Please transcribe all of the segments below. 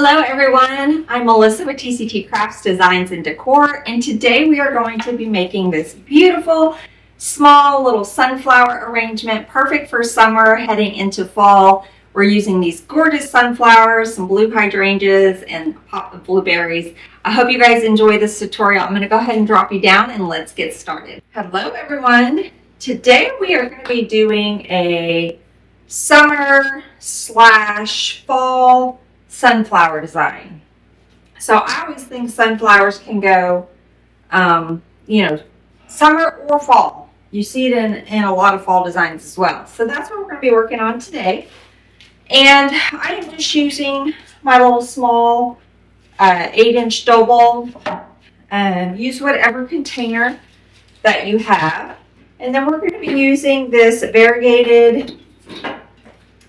Hello everyone, I'm Melissa with TCT Crafts Designs and Decor, and today we are going to be making this beautiful small little sunflower arrangement, perfect for summer heading into fall. We're using these gorgeous sunflowers, some blue hydrangeas, and a pop of blueberries. I hope you guys enjoy this tutorial. I'm going to go ahead and drop you down and let's get started. Hello everyone, today we are going to be doing a summer / fall sunflower design. So I always think sunflowers can go, summer or fall. You see it in a lot of fall designs as well. So that's what we're going to be working on today. And I am just using my little small 8-inch dough bowl. Use whatever container that you have. And then we're going to be using this variegated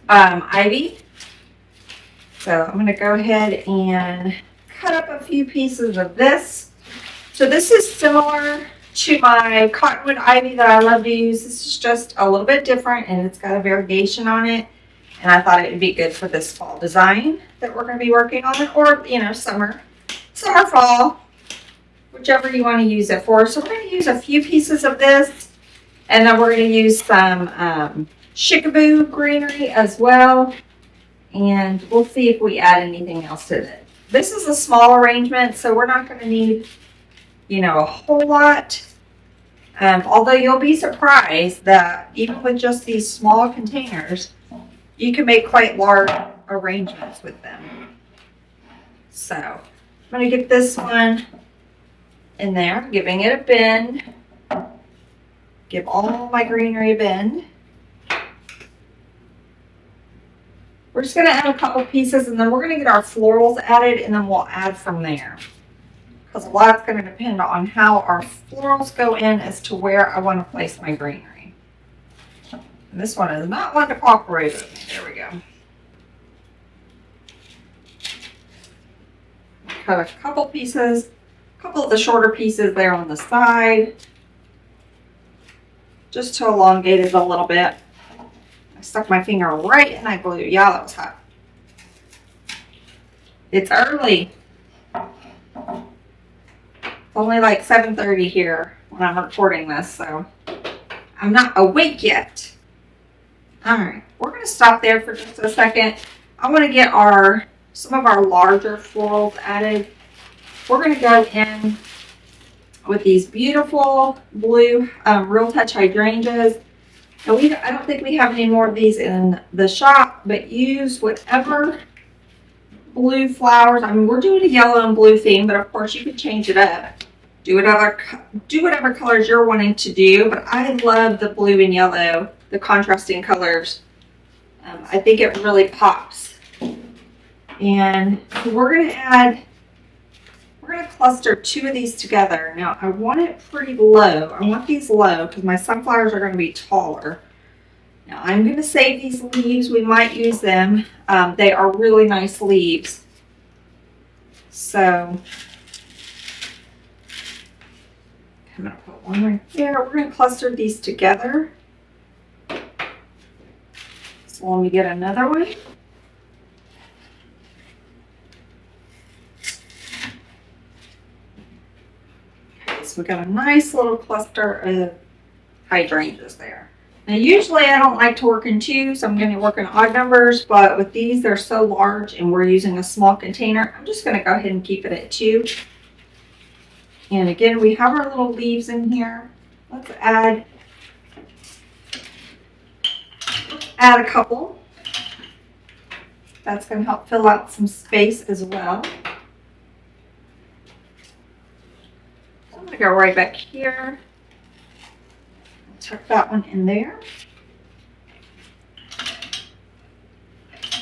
ivy. So I'm going to go ahead and cut up a few pieces of this. So this is similar to my cottonwood ivy that I love to use. This is just a little bit different and it's got a variegation on it. And I thought it would be good for this fall design that we're going to be working on, or, summer, fall, whichever you want to use it for. So we're going to use a few pieces of this, and then we're going to use some Chickaboo greenery as well. And we'll see if we add anything else to it. This is a small arrangement, so we're not going to need, a whole lot. Although you'll be surprised that even with just these small containers, you can make quite large arrangements with them. So I'm going to get this one in there, giving it a bend. Give all my greenery a bend. We're just going to add a couple pieces and then we're going to get our florals added and then we'll add from there. Because a lot's going to depend on how our florals go in as to where I want to place my greenery. And this one is not one to cooperate with me. There we go. Cut a couple pieces, a couple of the shorter pieces there on the side. Just to elongate it a little bit. I stuck my finger right in that glue. Yeah, that was hot. It's early. It's only like 7:30 here when I'm recording this, so I'm not awake yet. Alright, we're going to stop there for just a second. I want to get some of our larger florals added. We're going to go in with these beautiful blue Real Touch hydrangeas. And I don't think we have any more of these in the shop, but use whatever blue flowers. I mean, we're doing a yellow and blue theme, but of course you could change it up. Do whatever colors you're wanting to do, but I love the blue and yellow, the contrasting colors. I think it really pops. And we're going to cluster 2 of these together. Now, I want it pretty low. I want these low because my sunflowers are going to be taller. Now, I'm going to save these leaves. We might use them. They are really nice leaves. So, I'm going to put one right there. We're going to cluster these together. So, let me get another one. So we got a nice little cluster of hydrangeas there. Now usually I don't like to work in 2, so I'm going to work in odd numbers, but with these they're so large and we're using a small container, I'm just going to go ahead and keep it at 2. And again, we have our little leaves in here. Let's add a couple. That's going to help fill out some space as well. I'm going to go right back here. Tuck that one in there.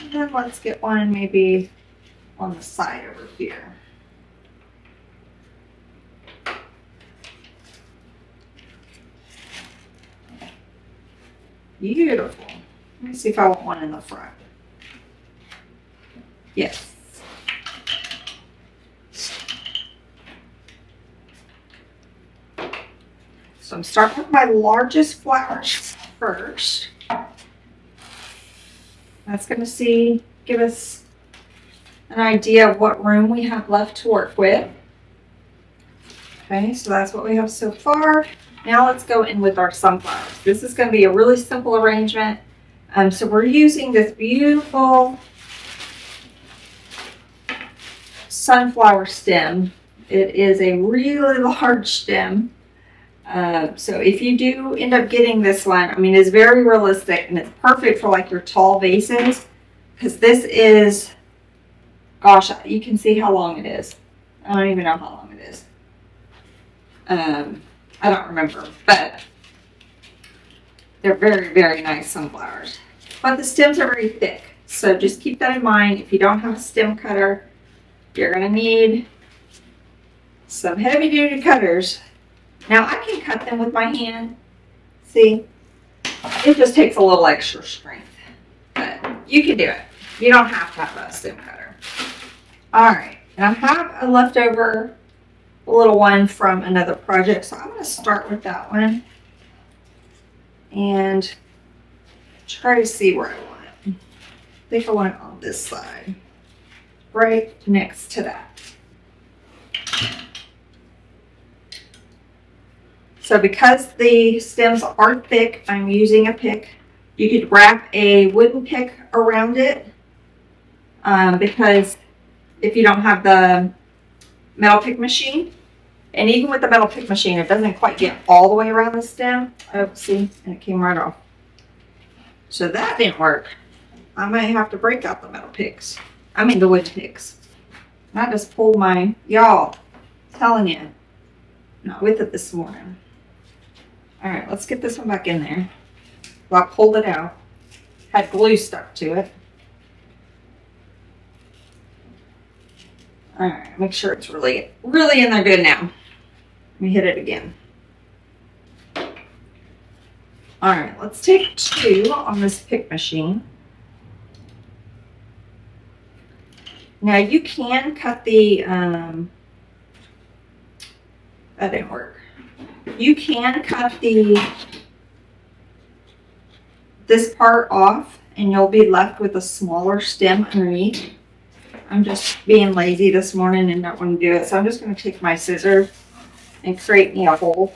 And then let's get one maybe on the side over here. Beautiful. Let me see if I want one in the front. Yes. So I'm starting with my largest flowers first. That's going to give us an idea of what room we have left to work with. Okay, so that's what we have so far. Now let's go in with our sunflowers. This is going to be a really simple arrangement. So we're using this beautiful sunflower stem. It is a really large stem. So if you do end up getting this one, I mean, it's very realistic and it's perfect for like your tall vases, because this is, gosh, you can see how long it is. I don't even know how long it is. I don't remember, but they're very, very nice sunflowers. But the stems are very thick, so just keep that in mind. If you don't have a stem cutter, you're going to need some heavy duty cutters. Now I can cut them with my hand. See, it just takes a little extra strength, but you can do it. You don't have to have a stem cutter. All right, and I have a leftover little one from another project, so I'm going to start with that one and try to see where I want it. I think I want it on this side, right next to that. So because the stems are thick, I'm using a pick. You could wrap a wooden pick around it, because if you don't have the metal pick machine, and even with the metal pick machine, it doesn't quite get all the way around the stem. Oh, see, and it came right off. So that didn't work. I might have to break out the metal picks. I mean the wood picks. And I just pulled my, y'all, telling you, not with it this morning. All right, let's get this one back in there. Well, I pulled it out. Had glue stuck to it. All right, make sure it's really, really in there good now. Let me hit it again. All right, let's take 2 on this pick machine. Now you can cut the, that didn't work. You can cut this part off and you'll be left with a smaller stem underneath. I'm just being lazy this morning and don't want to do it, so I'm just going to take my scissors and create me a hole,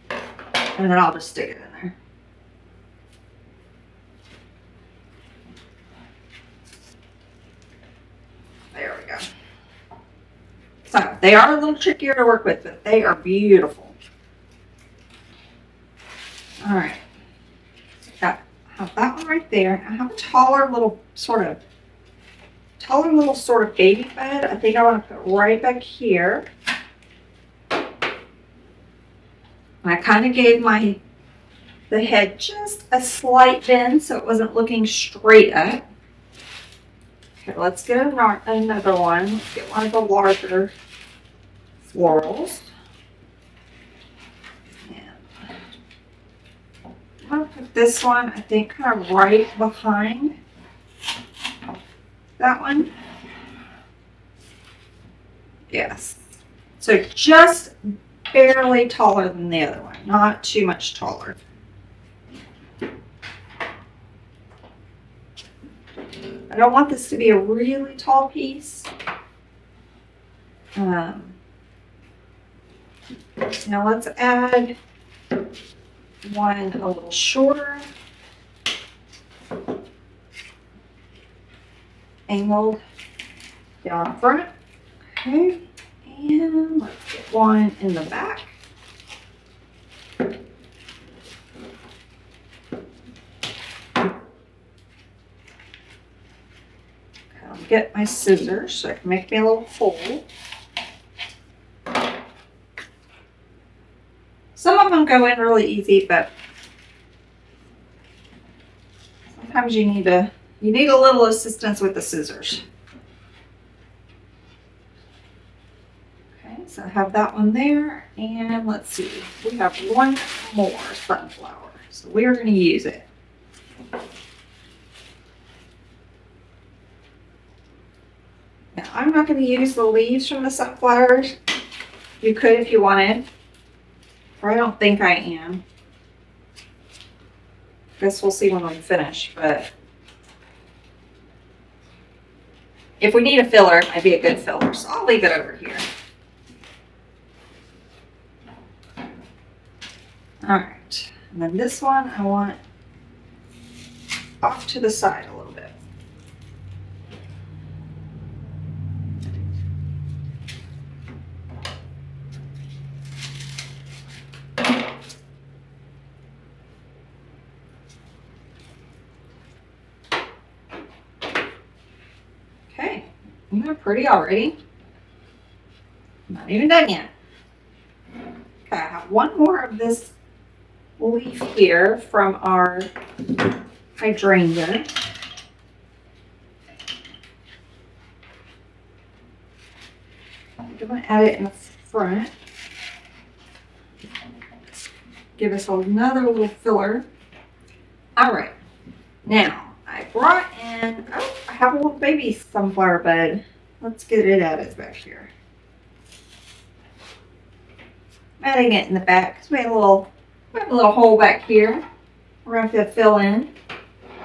and then I'll just stick it in there. There we go. So they are a little trickier to work with, but they are beautiful. All right, got have that one right there. I have a taller little sort of baby bed. I think I want to put right back here. I kind of gave the head just a slight bend so it wasn't looking straight up. Okay, let's get another one. Let's get one of the larger florals. And I'm going to put this one, I think, kind of right behind that one. Yes. So just barely taller than the other one, not too much taller. I don't want this to be a really tall piece. Now let's add one a little shorter, angled down front. Okay, and let's get one in the back. I'll get my scissors so I can make me a little hole. Some of them go in really easy, but sometimes you need a little assistance with the scissors. Okay, so I have that one there, and let's see, we have one more sunflower, so we're going to use it. Now, I'm not going to use the leaves from the sunflowers. You could if you wanted, or I don't think I am. Guess we'll see when we finish, but if we need a filler, it might be a good filler. So I'll leave it over here. All right, and then this one I want off to the side a little bit. Okay, you're pretty already. Not even done yet. Okay, I have one more of this leaf here from our hydrangea. I'm going to add it in the front. Give us another little filler. All right, now I brought in, oh, I have a little baby sunflower bud. Let's get it added back here. I'm adding it in the back because we have a little hole back here. We're going to have to fill in.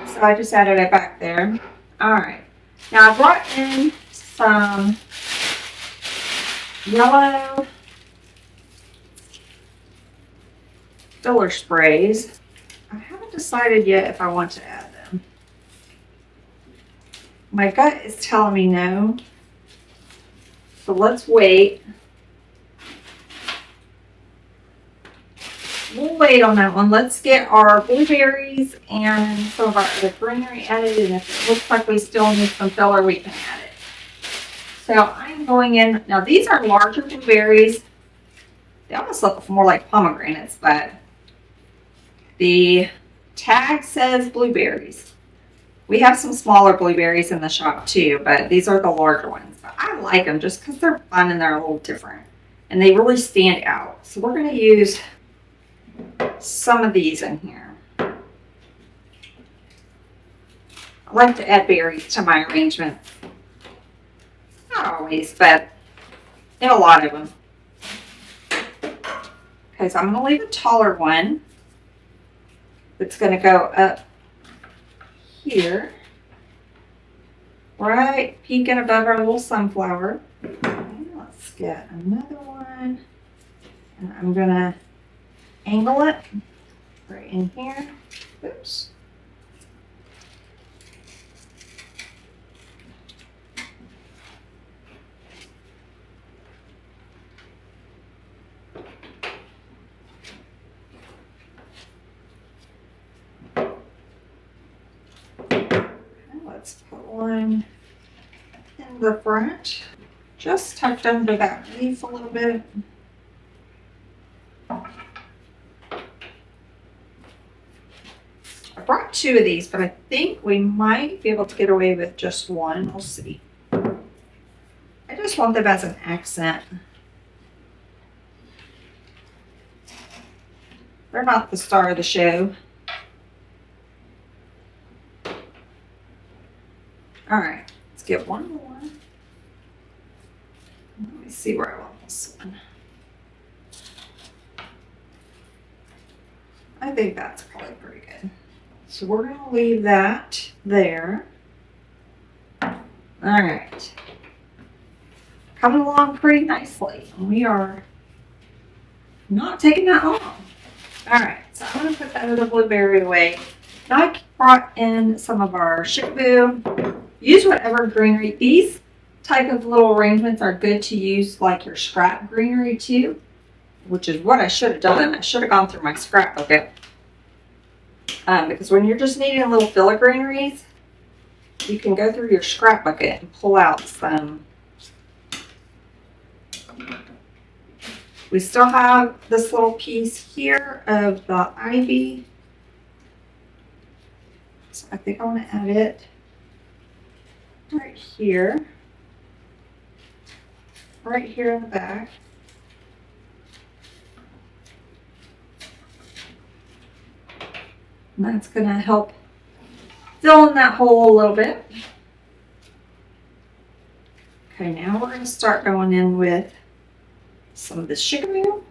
So I just added it back there. All right. Now I brought in some yellow filler sprays. I haven't decided yet if I want to add them. My gut is telling me no. So let's wait. We'll wait on that one. Let's get our blueberries and some of our other greenery added. And if it looks like we still need some filler, we can add it. So I'm going in. Now these are larger blueberries. They almost look more like pomegranates, but the tag says blueberries. We have some smaller blueberries in the shop too, but these are the larger ones. But I like them just because they're fun and they're a little different. And they really stand out. So we're going to use some of these in here. I like to add berries to my arrangements. Not always, but in a lot of them. Okay, so I'm going to leave a taller one. It's going to go up here. Right, peeking above our little sunflower. And let's get another one. And I'm going to angle it right in here. Oops. Let's put one in the front, just tucked under that leaf a little bit. I brought two of these, but I think we might be able to get away with just one. We'll see. I just want them as an accent. They're not the star of the show. All right, let's get one more. Let me see where I want this one. I think that's probably pretty good. So we're going to leave that there. All right. Coming along pretty nicely. We are not taking that long. All right, so I'm going to put that other blueberry away. Now I brought in some of our shikaboo. Use whatever greenery. These type of little arrangements are good to use like your scrap greenery too, which is what I should have done. I should have gone through my scrap bucket. Because when you're just needing little filler greeneries, you can go through your scrap bucket and pull out some. We still have this little piece here of the ivy. So I think I want to add it right here in the back. And that's going to help fill in that hole a little bit. Okay, now we're going to start going in with some of the shikaboo.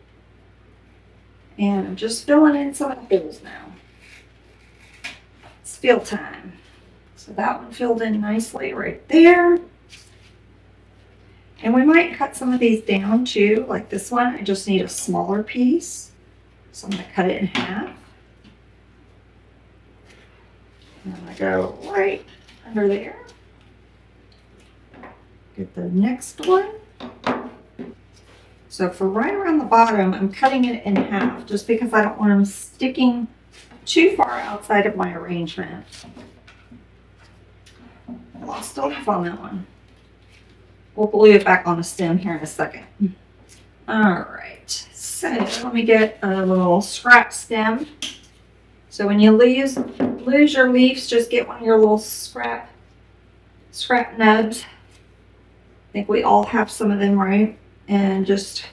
And I'm just filling in some of the holes now. It's fill time. So that one filled in nicely right there. And we might cut some of these down too, like this one. I just need a smaller piece. So I'm going to cut it in half. And I'm going to go right under there. Get the next one. So for right around the bottom, I'm cutting it in half just because I don't want them sticking too far outside of my arrangement. Lost a leaf on that one. We'll glue it back on the stem here in a second. All right, so let me get a little scrap stem. So when you lose your leaves, just get one of your little scrap nubs. I think we all have some of them, right? And just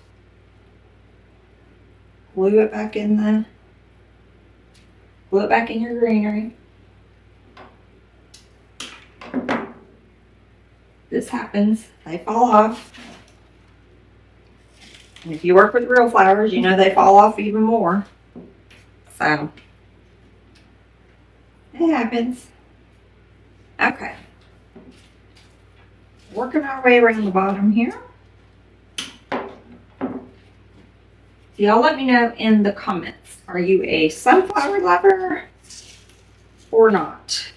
glue it back in your greenery. This happens, they fall off. And if you work with real flowers, you know they fall off even more. So, it happens. Okay. Working our way around the bottom here. Y'all let me know in the comments. Are you a sunflower lover or not?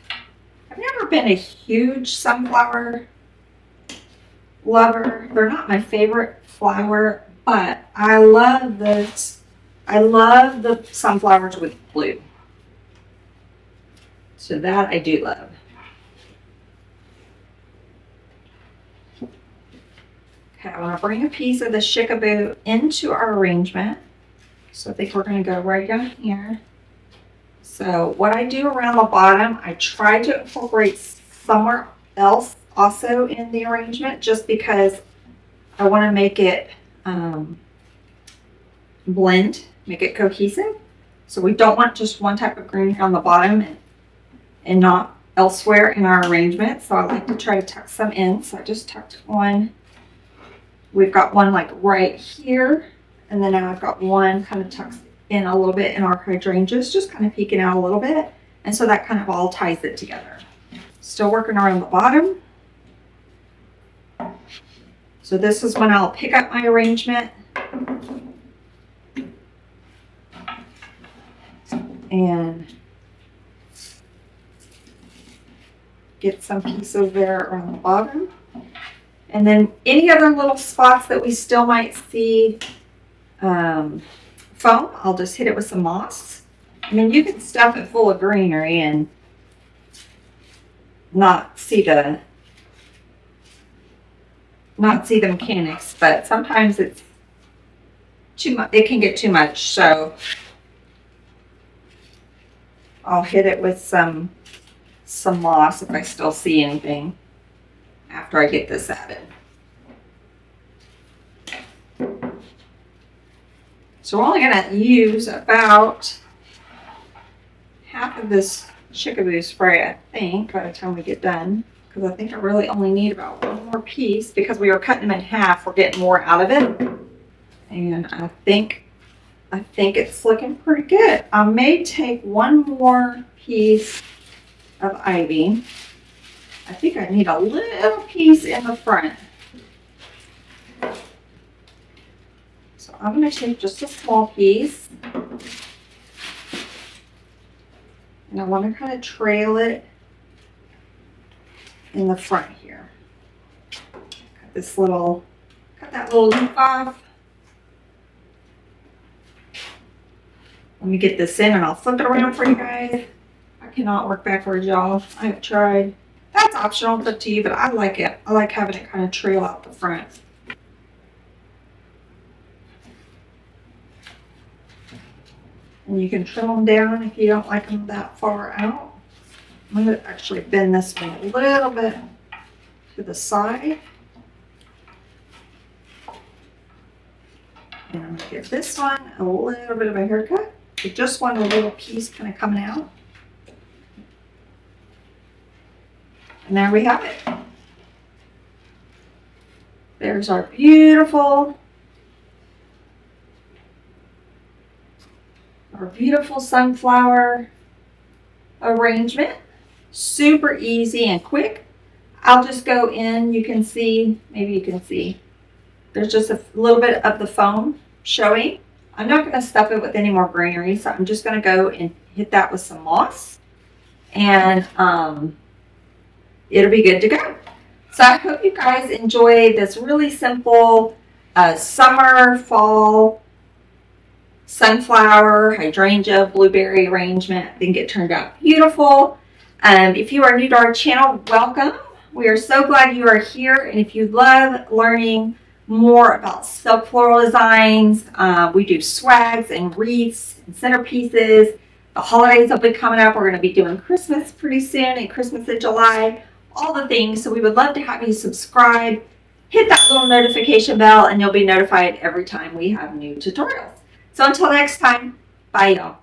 I've never been a huge sunflower lover. They're not my favorite flower, but I love this. I love the sunflowers with blue. So that I do love. Okay, I want to bring a piece of the chickaboo into our arrangement. So I think we're going to go right down here. So what I do around the bottom, I try to incorporate somewhere else also in the arrangement, just because I want to make it blend, make it cohesive. So we don't want just one type of green on the bottom and not elsewhere in our arrangement. So I like to try to tuck some in. So I just tucked one. We've got one like right here, and then now I've got one kind of tucked in a little bit in our hydrangeas, just kind of peeking out a little bit. And so that kind of all ties it together. Still working around the bottom. So this is when I'll pick up my arrangement and get some pieces there around the bottom. And then any other little spots that we still might see foam, I'll just hit it with some moss. I mean, you can stuff it full of greenery and not see the mechanics, but sometimes it's too much. It can get too much, so I'll hit it with some moss if I still see anything after I get this added. So we're only going to use about half of this chickaboo spray, I think, by the time we get done. Because I think I really only need about one more piece, because we were cutting them in half. We're getting more out of it. And I think it's looking pretty good. I may take one more piece of ivy. I think I need a little piece in the front. So I'm going to take just a small piece. And I want to kind of trail it in the front here. Cut that little leaf off. Let me get this in and I'll flip it around for you guys. I cannot work backwards, y'all. I have tried. That's optional, it's up to you, but I like it. I like having it kind of trail out the front. And you can trim them down if you don't like them that far out. I'm going to actually bend this one a little bit to the side. And I'm going to give this one a little bit of a haircut. I just want a little piece kind of coming out. And there we have it. There's our beautiful sunflower arrangement. Super easy and quick. I'll just go in, you can see, maybe you can see, There's just a little bit of the foam showing. I'm not going to stuff it with any more greenery, so I'm just going to go and hit that with some moss, and it'll be good to go. So I hope you guys enjoy this really simple summer, fall, sunflower, hydrangea, blueberry arrangement. I think it turned out beautiful. If you are new to our channel, welcome. We are so glad you are here, and if you love learning more about silk floral designs, we do swags and wreaths and centerpieces. The holidays will be coming up. We're going to be doing Christmas pretty soon, and Christmas in July, all the things. So we would love to have you subscribe, hit that little notification bell, and you'll be notified every time we have new tutorials. So until next time, bye y'all.